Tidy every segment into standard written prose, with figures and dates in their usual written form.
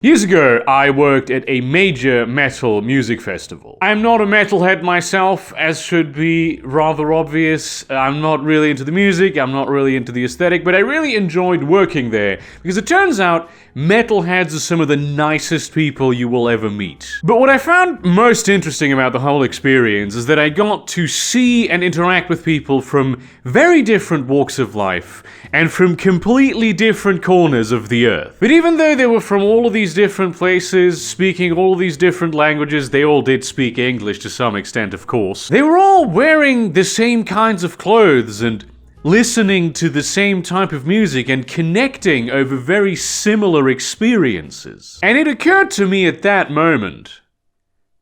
Years ago, I worked at a major metal music festival. I'm not a metalhead myself, as should be rather obvious. I'm not really into the music, I'm not really into the aesthetic, but I really enjoyed working there, because it turns out metalheads are some of the nicest people you will ever meet. But what I found most interesting about the whole experience is that I got to see and interact with people from very different walks of life, and from completely different corners of the earth. But even though they were from all of these different places, speaking all these different languages, they all did speak English to some extent, of course. They were all wearing the same kinds of clothes and listening to the same type of music and connecting over very similar experiences. And it occurred to me at that moment,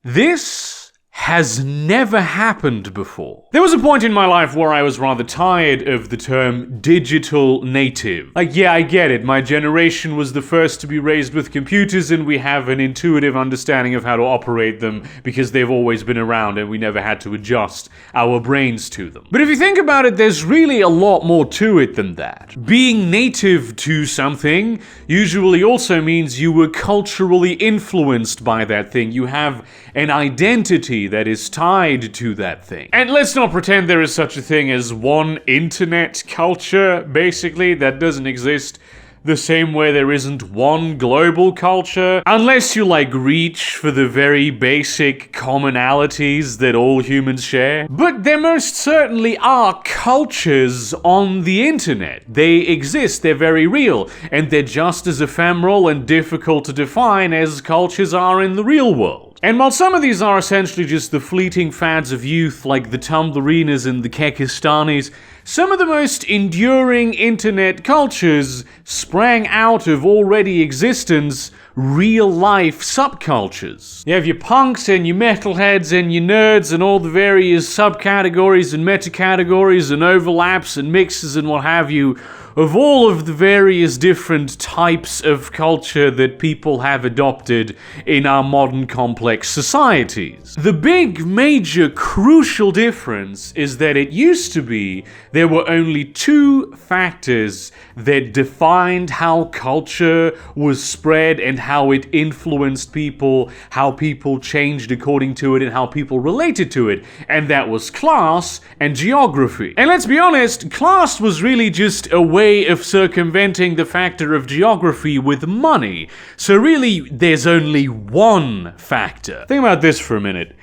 this has never happened before. There was a point in my life where I was rather tired of the term digital native. Like, yeah, I get it. My generation was the first to be raised with computers and we have an intuitive understanding of how to operate them because they've always been around and we never had to adjust our brains to them. But if you think about it, there's really a lot more to it than that. Being native to something usually also means you were culturally influenced by that thing. You have an identity that is tied to that thing. And let's not pretend there is such a thing as one internet culture, basically, that doesn't exist the same way there isn't one global culture, unless you reach for the very basic commonalities that all humans share. But there most certainly are cultures on the internet. They exist, they're very real, and they're just as ephemeral and difficult to define as cultures are in the real world. And while some of these are essentially just the fleeting fads of youth, like the Tumblrinas and the Kekistanis, some of the most enduring internet cultures sprang out of already existent real-life subcultures. You have your punks and your metalheads and your nerds and all the various subcategories and metacategories and overlaps and mixes and what have you of all of the various different types of culture that people have adopted in our modern complex societies. The big, major, crucial difference is that it used to be there were only two factors that defined how culture was spread and how it influenced people, how people changed according to it, and how people related to it, and that was class and geography. And let's be honest, class was really just a way of circumventing the factor of geography with money. So really, there's only one factor. Think about this for a minute.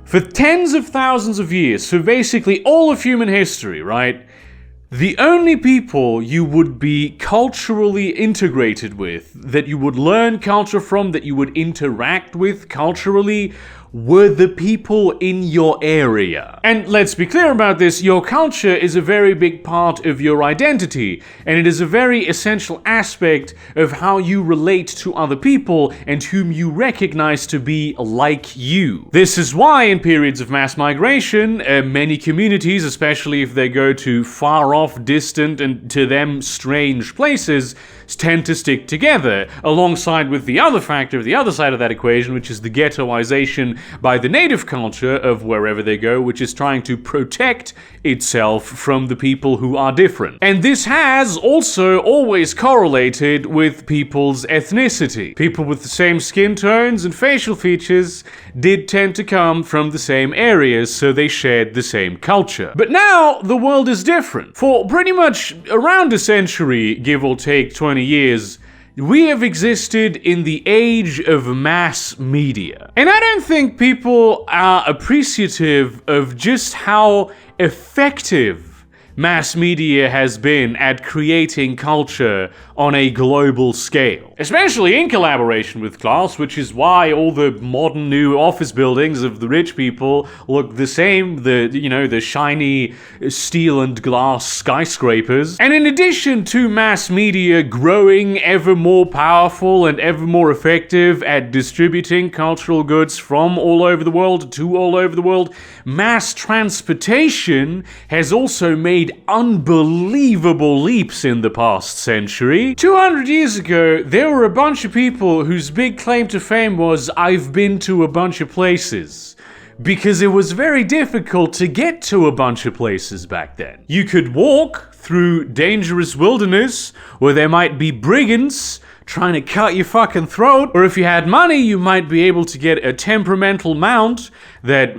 For tens of thousands of years, so basically all of human history, right? The only people you would be culturally integrated with, that you would learn culture from, that you would interact with culturally, were the people in your area. And let's be clear about this, your culture is a very big part of your identity, and it is a very essential aspect of how you relate to other people and whom you recognize to be like you. This is why in periods of mass migration, many communities, especially if they go to far off, distant, and to them strange places, tend to stick together, alongside with the other factor, the other side of that equation, which is the ghettoization by the native culture of wherever they go, which is trying to protect itself from the people who are different. And this has also always correlated with people's ethnicity. People with the same skin tones and facial features did tend to come from the same areas, so they shared the same culture. But now, the world is different. For pretty much around a century, give or take 20 years, we have existed in the age of mass media. And I don't think people are appreciative of just how effective mass media has been at creating culture on a global scale. Especially in collaboration with class, which is why all the modern new office buildings of the rich people look the same, the shiny steel and glass skyscrapers. And in addition to mass media growing ever more powerful and ever more effective at distributing cultural goods from all over the world to all over the world, mass transportation has also made unbelievable leaps in the past century. 200 years ago, there were a bunch of people whose big claim to fame was, "I've been to a bunch of places." Because it was very difficult to get to a bunch of places back then. You could walk through dangerous wilderness where there might be brigands trying to cut your fucking throat. Or if you had money, you might be able to get a temperamental mount that,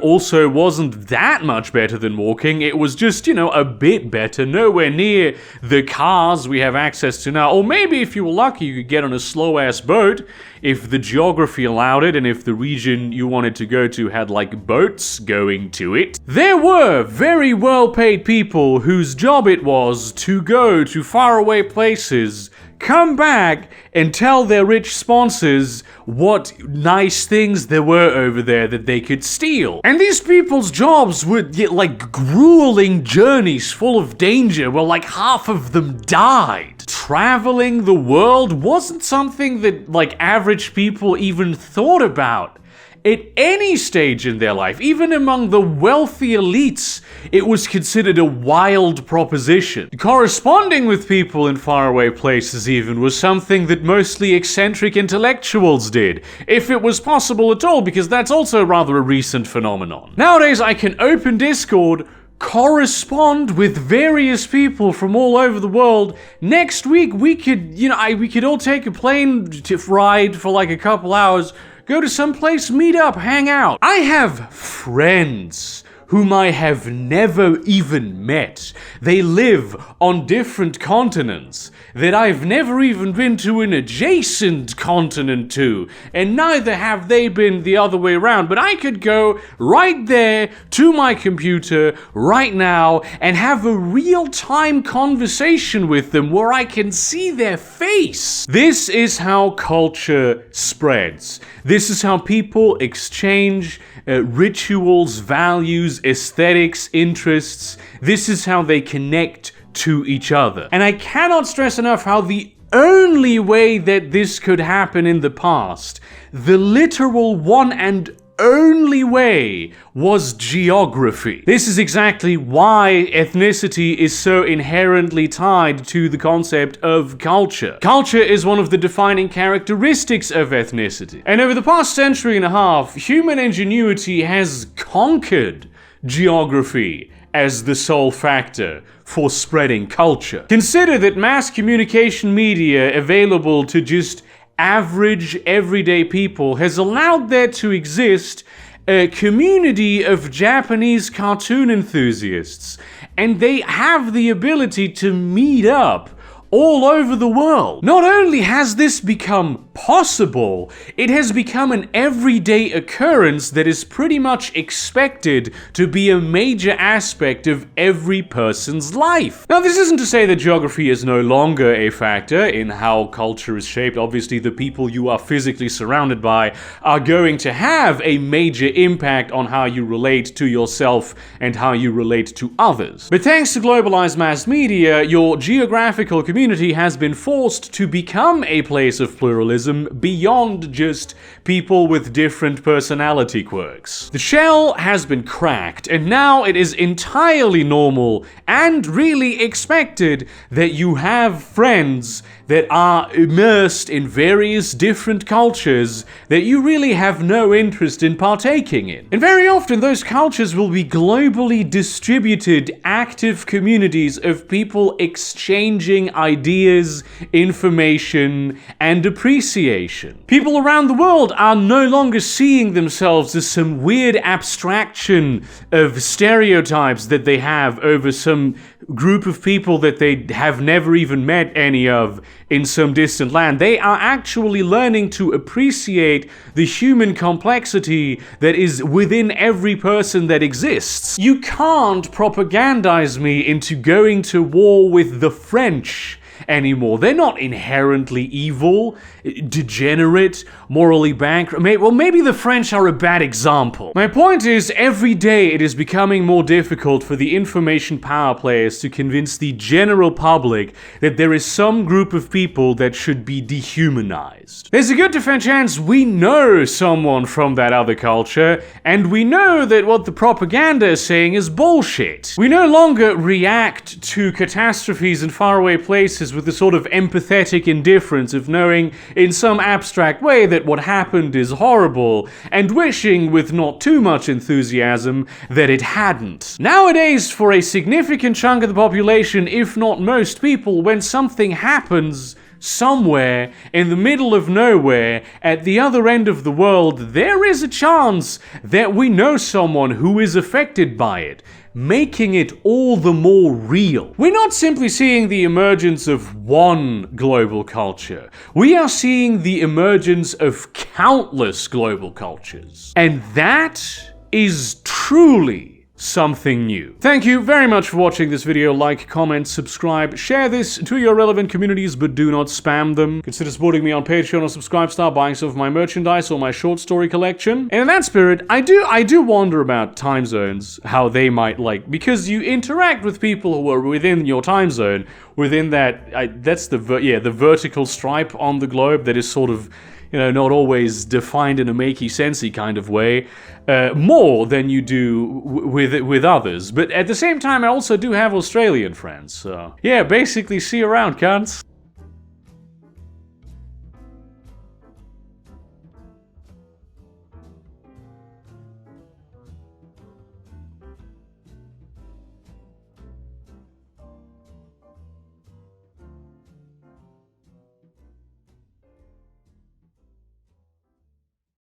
also wasn't that much better than walking. It was just, a bit better, nowhere near the cars we have access to now. Or maybe if you were lucky, you could get on a slow-ass boat if the geography allowed it and if the region you wanted to go to had, boats going to it. There were very well-paid people whose job it was to go to faraway places, come back and tell their rich sponsors what nice things there were over there that they could steal. And these people's jobs were grueling journeys full of danger where half of them died. Traveling the world wasn't something that average people even thought about. At any stage in their life, even among the wealthy elites, it was considered a wild proposition. Corresponding with people in faraway places even was something that mostly eccentric intellectuals did, if it was possible at all, because that's also rather a recent phenomenon. Nowadays, I can open Discord, correspond with various people from all over the world. Next week, we could all take a plane ride for a couple hours, go to some place, meet up, hang out. I have friends whom I have never even met. They live on different continents that I've never even been to an adjacent continent to, and neither have they been the other way around. But I could go right there to my computer right now and have a real-time conversation with them where I can see their face. This is how culture spreads. This is how people exchange rituals, values, aesthetics, interests. This is how they connect to each other. And I cannot stress enough how the only way that this could happen in the past, the literal one and only way, was geography. This is exactly why ethnicity is so inherently tied to the concept of culture. Culture is one of the defining characteristics of ethnicity. And over the past century and a half, human ingenuity has conquered geography as the sole factor for spreading culture. Consider that mass communication media available to just average, everyday people has allowed there to exist a community of Japanese cartoon enthusiasts, and they have the ability to meet up all over the world. Not only has this become possible, it has become an everyday occurrence that is pretty much expected to be a major aspect of every person's life. Now, this isn't to say that geography is no longer a factor in how culture is shaped. Obviously, the people you are physically surrounded by are going to have a major impact on how you relate to yourself and how you relate to others. But thanks to globalized mass media, your geographical community has been forced to become a place of pluralism beyond just people with different personality quirks. The shell has been cracked, and now it is entirely normal and really expected that you have friends that are immersed in various different cultures that you really have no interest in partaking in. And very often those cultures will be globally distributed, active communities of people exchanging ideas, information, and appreciation. People around the world are no longer seeing themselves as some weird abstraction of stereotypes that they have over some group of people that they have never even met any of in some distant land. They are actually learning to appreciate the human complexity that is within every person that exists. You can't propagandize me into going to war with the French anymore. They're not inherently evil, degenerate, morally bankrupt. Well, maybe the French are a bad example. My point is, every day it is becoming more difficult for the information power players to convince the general public that there is some group of people that should be dehumanized. There's a good defense chance we know someone from that other culture, and we know that what the propaganda is saying is bullshit. We no longer react to catastrophes in faraway places with the sort of empathetic indifference of knowing in some abstract way that what happened is horrible, and wishing with not too much enthusiasm that it hadn't. Nowadays, for a significant chunk of the population, if not most people, when something happens, somewhere in the middle of nowhere at the other end of the world, there is a chance that we know someone who is affected by it, making it all the more real. We're not simply seeing the emergence of one global culture. We are seeing the emergence of countless global cultures. And that is truly something new. Thank you very much for watching this video. Like, comment, subscribe, share this to your relevant communities, but do not spam them. Consider supporting me on Patreon or Subscribestar, buying some of my merchandise or my short story collection. And in that spirit, I do wonder about time zones, how they might because you interact with people who are within your time zone, within that, that's the vertical stripe on the globe that is sort of, not always defined in a makey-sensey kind of way, more than you do with others. But at the same time, I also do have Australian friends, so yeah, basically see you around, cunts.